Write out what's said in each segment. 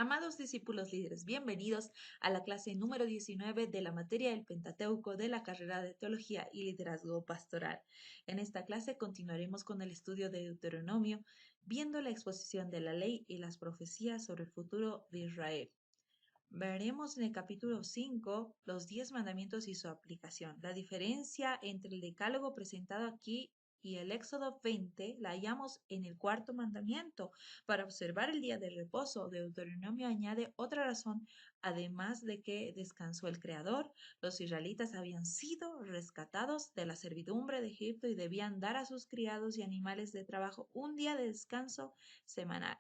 Amados discípulos líderes, bienvenidos a la clase número 19 de la materia del Pentateuco de la carrera de Teología y Liderazgo Pastoral. En esta clase continuaremos con el estudio de Deuteronomio, viendo la exposición de la ley y las profecías sobre el futuro de Israel. Veremos en el capítulo 5 los 10 mandamientos y su aplicación. La diferencia entre el decálogo presentado aquí y el Éxodo 20 la hallamos en el cuarto mandamiento. Para observar el día de reposo, Deuteronomio añade otra razón, además de que descansó el Creador. Los israelitas habían sido rescatados de la servidumbre de Egipto y debían dar a sus criados y animales de trabajo un día de descanso semanal.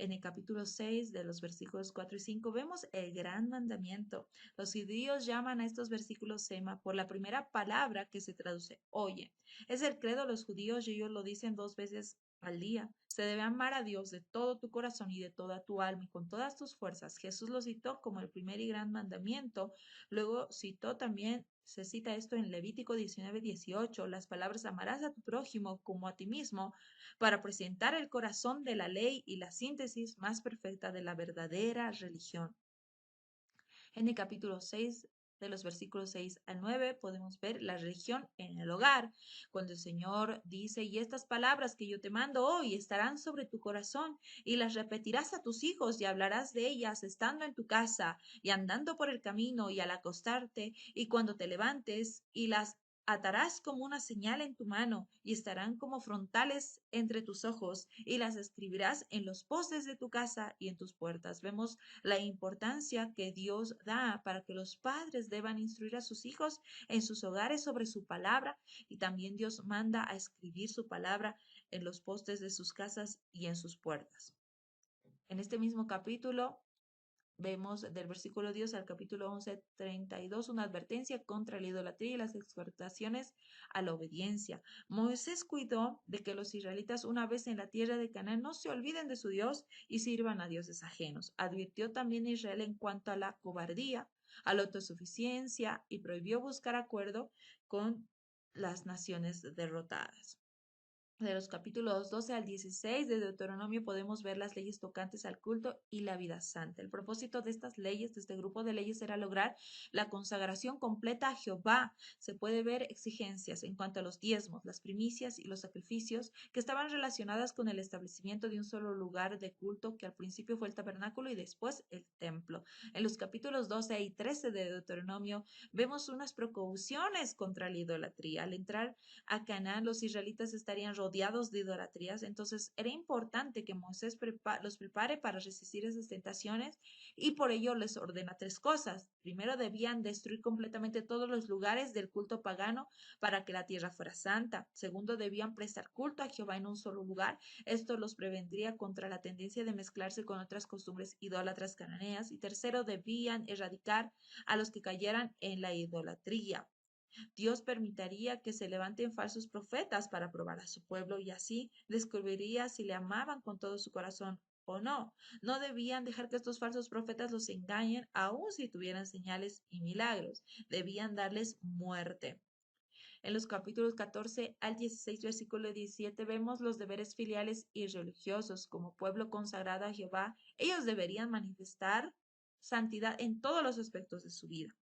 En el capítulo 6 de los versículos 4 y 5 vemos el gran mandamiento. Los judíos llaman a estos versículos sema por la primera palabra que se traduce oye. Es el credo de los judíos y ellos lo dicen 2 veces al día. Se debe amar a Dios de todo tu corazón y de toda tu alma y con todas tus fuerzas. Jesús lo citó como el primer y gran mandamiento. Luego citó también, se cita esto en Levítico 19:18, las palabras amarás a tu prójimo como a ti mismo, para presentar el corazón de la ley y la síntesis más perfecta de la verdadera religión. En el capítulo 6, de los versículos 6 al 9, podemos ver la religión en el hogar, cuando el Señor dice, y estas palabras que yo te mando hoy estarán sobre tu corazón, y las repetirás a tus hijos, y hablarás de ellas estando en tu casa, y andando por el camino, y al acostarte, y cuando te levantes, y las atarás como una señal en tu mano, y estarán como frontales entre tus ojos, y las escribirás en los postes de tu casa y en tus puertas. Vemos la importancia que Dios da para que los padres deban instruir a sus hijos en sus hogares sobre su palabra, y también Dios manda a escribir su palabra en los postes de sus casas y en sus puertas. En este mismo capítulo vemos del versículo 10 al capítulo 11:32 una advertencia contra la idolatría y las exhortaciones a la obediencia. Moisés cuidó de que los israelitas una vez en la tierra de Canaán no se olviden de su Dios y sirvan a dioses ajenos. Advirtió también a Israel en cuanto a la cobardía, a la autosuficiencia y prohibió buscar acuerdo con las naciones derrotadas. De los capítulos 12 al 16 de Deuteronomio podemos ver las leyes tocantes al culto y la vida santa. El propósito de estas leyes, de este grupo de leyes, era lograr la consagración completa a Jehová. Se puede ver exigencias en cuanto a los diezmos, las primicias y los sacrificios que estaban relacionadas con el establecimiento de un solo lugar de culto, que al principio fue el tabernáculo y después el templo. En los capítulos 12 y 13 de Deuteronomio vemos unas precauciones contra la idolatría. Al entrar a Canaán, los israelitas estarían rodeados de idolatrías, entonces era importante que Moisés los prepare para resistir esas tentaciones, y por ello les ordena tres cosas. Primero, debían destruir completamente todos los lugares del culto pagano para que la tierra fuera santa. Segundo, debían prestar culto a Jehová en un solo lugar. Esto los prevendría contra la tendencia de mezclarse con otras costumbres idólatras cananeas. Y tercero, debían erradicar a los que cayeran en la idolatría. Dios permitiría que se levanten falsos profetas para probar a su pueblo, y así descubriría si le amaban con todo su corazón o no. No debían dejar que estos falsos profetas los engañen, aun si tuvieran señales y milagros. Debían darles muerte. En los capítulos 14 al 16, versículo 17, vemos los deberes filiales y religiosos. Como pueblo consagrado a Jehová, ellos deberían manifestar santidad en todos los aspectos de su vida.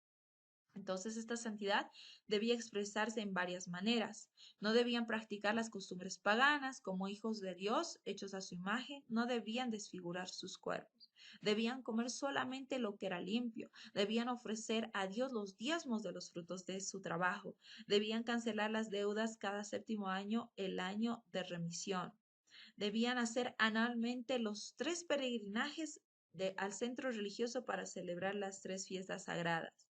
Entonces, esta santidad debía expresarse en varias maneras. No debían practicar las costumbres paganas como hijos de Dios, hechos a su imagen. No debían desfigurar sus cuerpos. Debían comer solamente lo que era limpio. Debían ofrecer a Dios los diezmos de los frutos de su trabajo. Debían cancelar las deudas cada séptimo año, el año de remisión. Debían hacer anualmente los 3 peregrinajes al centro religioso para celebrar las 3 fiestas sagradas.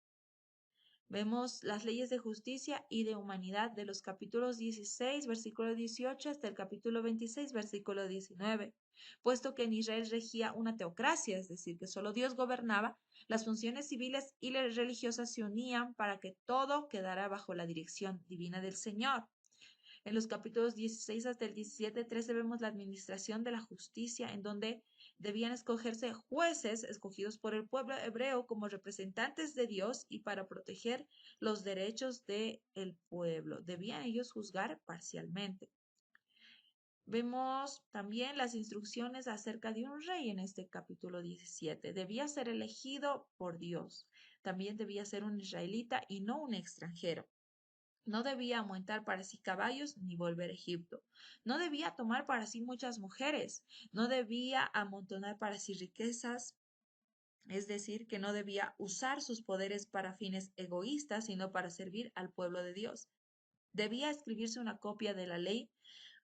Vemos las leyes de justicia y de humanidad de los capítulos 16, versículo 18 hasta el capítulo 26, versículo 19. Puesto que en Israel regía una teocracia, es decir, que solo Dios gobernaba, las funciones civiles y religiosas se unían para que todo quedara bajo la dirección divina del Señor. En los capítulos 16 hasta el 17-13 vemos la administración de la justicia, en donde debían escogerse jueces escogidos por el pueblo hebreo como representantes de Dios y para proteger los derechos del pueblo. Debían ellos juzgar parcialmente. Vemos también las instrucciones acerca de un rey en este capítulo 17. Debía ser elegido por Dios. También debía ser un israelita y no un extranjero. No debía aumentar para sí caballos ni volver a Egipto. No debía tomar para sí muchas mujeres. No debía amontonar para sí riquezas. Es decir, que no debía usar sus poderes para fines egoístas, sino para servir al pueblo de Dios. Debía escribirse una copia de la ley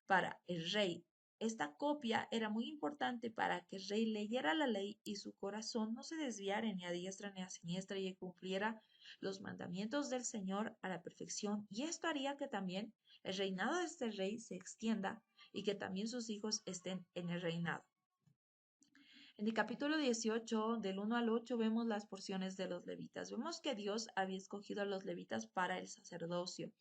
para el rey. Esta copia era muy importante para que el rey leyera la ley y su corazón no se desviara ni a diestra ni a siniestra y cumpliera los mandamientos del Señor a la perfección. Y esto haría que también el reinado de este rey se extienda y que también sus hijos estén en el reinado. En el capítulo 18, del 1 al 8, vemos las porciones de los levitas. Vemos que Dios había escogido a los levitas para el sacerdocio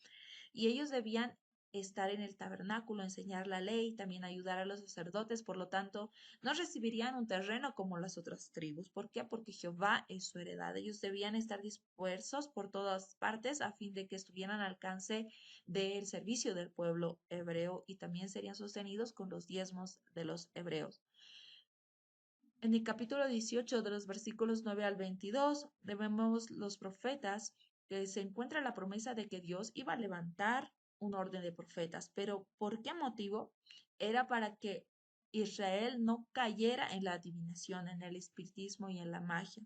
y ellos debían estar en el tabernáculo, enseñar la ley, también ayudar a los sacerdotes, por lo tanto, no recibirían un terreno como las otras tribus. ¿Por qué? Porque Jehová es su heredad. Ellos debían estar dispersos por todas partes a fin de que estuvieran al alcance del servicio del pueblo hebreo y también serían sostenidos con los diezmos de los hebreos. En el capítulo 18, de los versículos 9 al 22, vemos los profetas, que se encuentra la promesa de que Dios iba a levantar un orden de profetas. Pero ¿por qué motivo? Era para que Israel no cayera en la adivinación, en el espiritismo y en la magia.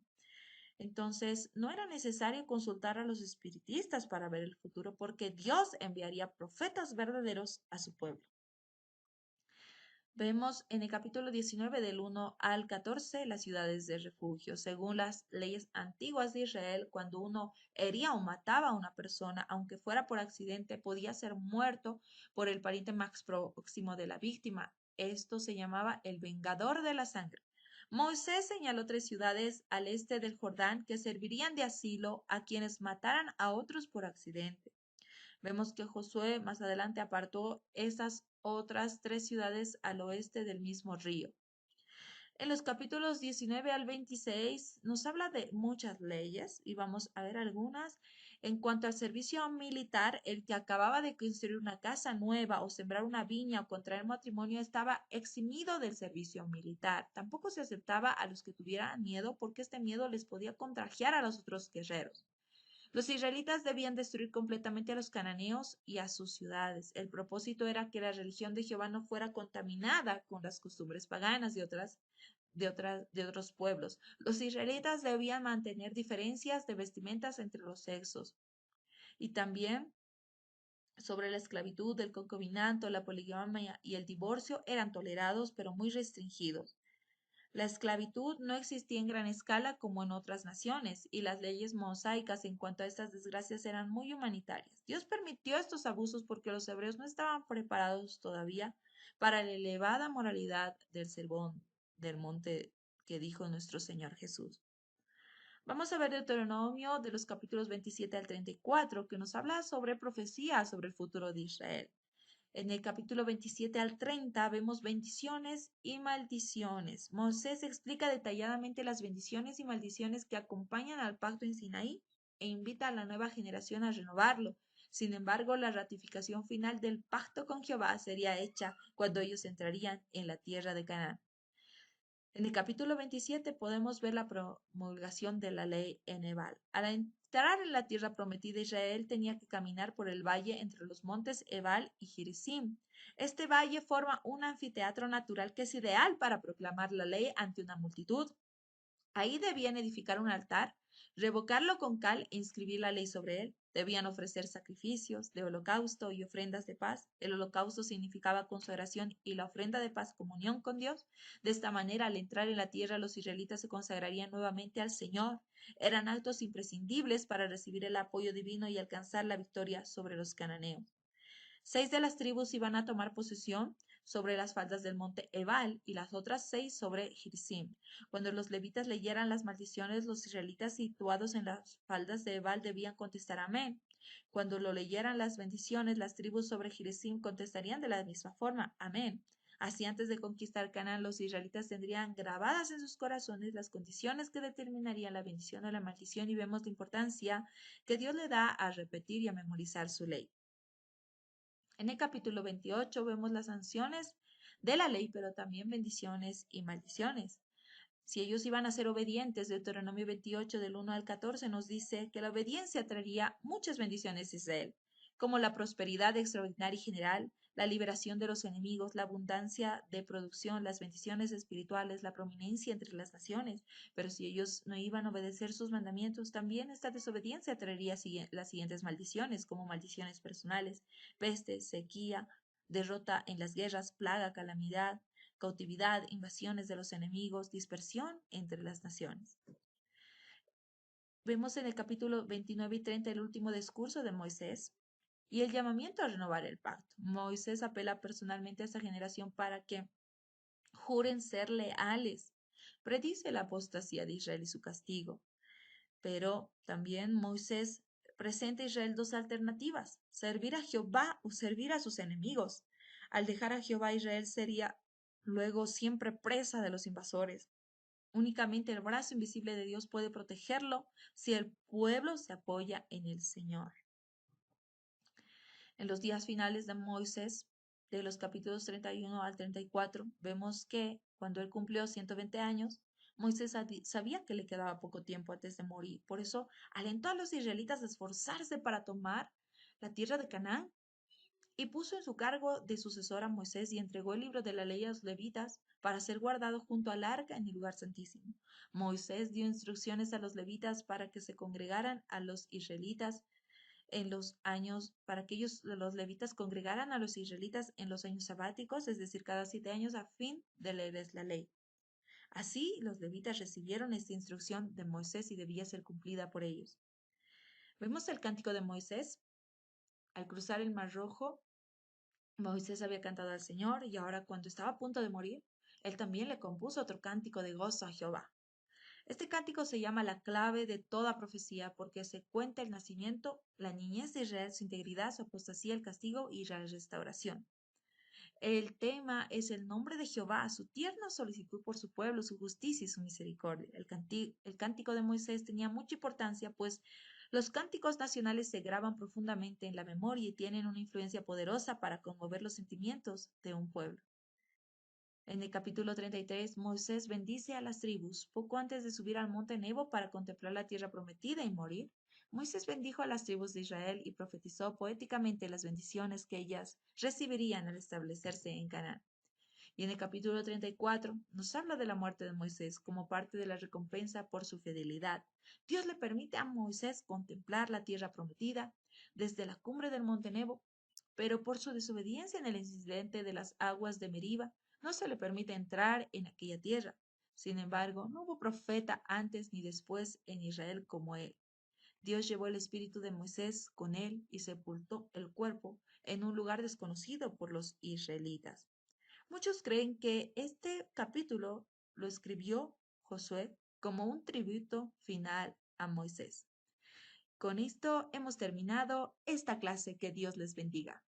Entonces, no era necesario consultar a los espiritistas para ver el futuro, porque Dios enviaría profetas verdaderos a su pueblo. Vemos en el capítulo 19 del 1 al 14 las ciudades de refugio. Según las leyes antiguas de Israel, cuando uno hería o mataba a una persona, aunque fuera por accidente, podía ser muerto por el pariente más próximo de la víctima. Esto se llamaba el vengador de la sangre. Moisés señaló 3 ciudades al este del Jordán que servirían de asilo a quienes mataran a otros por accidente. Vemos que Josué más adelante apartó esas otras 3 ciudades al oeste del mismo río. En los capítulos 19 al 26 nos habla de muchas leyes y vamos a ver algunas. En cuanto al servicio militar, el que acababa de construir una casa nueva o sembrar una viña o contraer matrimonio estaba eximido del servicio militar. Tampoco se aceptaba a los que tuvieran miedo porque este miedo les podía contagiar a los otros guerreros. Los israelitas debían destruir completamente a los cananeos y a sus ciudades. El propósito era que la religión de Jehová no fuera contaminada con las costumbres paganas de otros pueblos. Los israelitas debían mantener diferencias de vestimentas entre los sexos. Y también sobre la esclavitud, el concubinato, la poligamia y el divorcio eran tolerados, pero muy restringidos. La esclavitud no existía en gran escala como en otras naciones, y las leyes mosaicas en cuanto a estas desgracias eran muy humanitarias. Dios permitió estos abusos porque los hebreos no estaban preparados todavía para la elevada moralidad del sermón del monte que dijo nuestro Señor Jesús. Vamos a ver Deuteronomio de los capítulos 27 al 34, que nos habla sobre profecía sobre el futuro de Israel. En el capítulo 27 al 30 vemos bendiciones y maldiciones. Moisés explica detalladamente las bendiciones y maldiciones que acompañan al pacto en Sinaí e invita a la nueva generación a renovarlo. Sin embargo, la ratificación final del pacto con Jehová sería hecha cuando ellos entrarían en la tierra de Canaán. En el capítulo 27 podemos ver la promulgación de la ley en Ebal. Al entrar en la tierra prometida, Israel tenía que caminar por el valle entre los montes Ebal y Gerizim. Este valle forma un anfiteatro natural que es ideal para proclamar la ley ante una multitud. Ahí debían edificar un altar, revocarlo con cal e inscribir la ley sobre él. Debían ofrecer sacrificios de holocausto y ofrendas de paz. El holocausto significaba consagración y la ofrenda de paz comunión con Dios. De esta manera, al entrar en la tierra, los israelitas se consagrarían nuevamente al Señor. Eran actos imprescindibles para recibir el apoyo divino y alcanzar la victoria sobre los cananeos. 6 de las tribus iban a tomar posesión sobre las faldas del monte Ebal y las otras 6 sobre Gerizim. Cuando los levitas leyeran las maldiciones, los israelitas situados en las faldas de Ebal debían contestar amén. Cuando lo leyeran las bendiciones, las tribus sobre Gerizim contestarían de la misma forma, amén. Así antes de conquistar Canaán, los israelitas tendrían grabadas en sus corazones las condiciones que determinarían la bendición o la maldición y vemos la importancia que Dios le da a repetir y a memorizar su ley. En el capítulo 28 vemos las sanciones de la ley, pero también bendiciones y maldiciones. Si ellos iban a ser obedientes, Deuteronomio 28 del 1 al 14 nos dice que la obediencia traería muchas bendiciones a Israel, como la prosperidad extraordinaria y general, la liberación de los enemigos, la abundancia de producción, las bendiciones espirituales, la prominencia entre las naciones. Pero si ellos no iban a obedecer sus mandamientos, también esta desobediencia traería las siguientes maldiciones, como maldiciones personales, peste, sequía, derrota en las guerras, plaga, calamidad, cautividad, invasiones de los enemigos, dispersión entre las naciones. Vemos en el capítulo 29 y 30 el último discurso de Moisés y el llamamiento a renovar el pacto. Moisés apela personalmente a esta generación para que juren ser leales. Predice la apostasía de Israel y su castigo. Pero también Moisés presenta a Israel dos alternativas: servir a Jehová o servir a sus enemigos. Al dejar a Jehová, Israel sería luego siempre presa de los invasores. Únicamente el brazo invisible de Dios puede protegerlo si el pueblo se apoya en el Señor. En los días finales de Moisés, de los capítulos 31 al 34, vemos que cuando él cumplió 120 años, Moisés sabía que le quedaba poco tiempo antes de morir. Por eso alentó a los israelitas a esforzarse para tomar la tierra de Canaán y puso en su cargo de sucesor a Moisés y entregó el libro de la ley a los levitas para ser guardado junto al arca en el lugar santísimo. Moisés dio instrucciones a los levitas para que se congregaran a los israelitas en los años, para que los levitas, congregaran a los israelitas en los años sabáticos, es decir, cada 7 años, a fin de leerles la ley. Así, los levitas recibieron esta instrucción de Moisés y debía ser cumplida por ellos. Vemos el cántico de Moisés. Al cruzar el Mar Rojo, Moisés había cantado al Señor y ahora, cuando estaba a punto de morir, él también le compuso otro cántico de gozo a Jehová. Este cántico se llama la clave de toda profecía porque se cuenta el nacimiento, la niñez de Israel, su integridad, su apostasía, el castigo y la restauración. El tema es el nombre de Jehová, su tierna solicitud por su pueblo, su justicia y su misericordia. El cántico de Moisés tenía mucha importancia, pues los cánticos nacionales se graban profundamente en la memoria y tienen una influencia poderosa para conmover los sentimientos de un pueblo. En el capítulo 33, Moisés bendice a las tribus. Poco antes de subir al monte Nebo para contemplar la tierra prometida y morir, Moisés bendijo a las tribus de Israel y profetizó poéticamente las bendiciones que ellas recibirían al establecerse en Canaán. Y en el capítulo 34 nos habla de la muerte de Moisés como parte de la recompensa por su fidelidad. Dios le permite a Moisés contemplar la tierra prometida desde la cumbre del monte Nebo, pero por su desobediencia en el incidente de las aguas de Meriba, no se le permite entrar en aquella tierra. Sin embargo, no hubo profeta antes ni después en Israel como él. Dios llevó el espíritu de Moisés con él y sepultó el cuerpo en un lugar desconocido por los israelitas. Muchos creen que este capítulo lo escribió Josué como un tributo final a Moisés. Con esto hemos terminado esta clase. Que Dios les bendiga.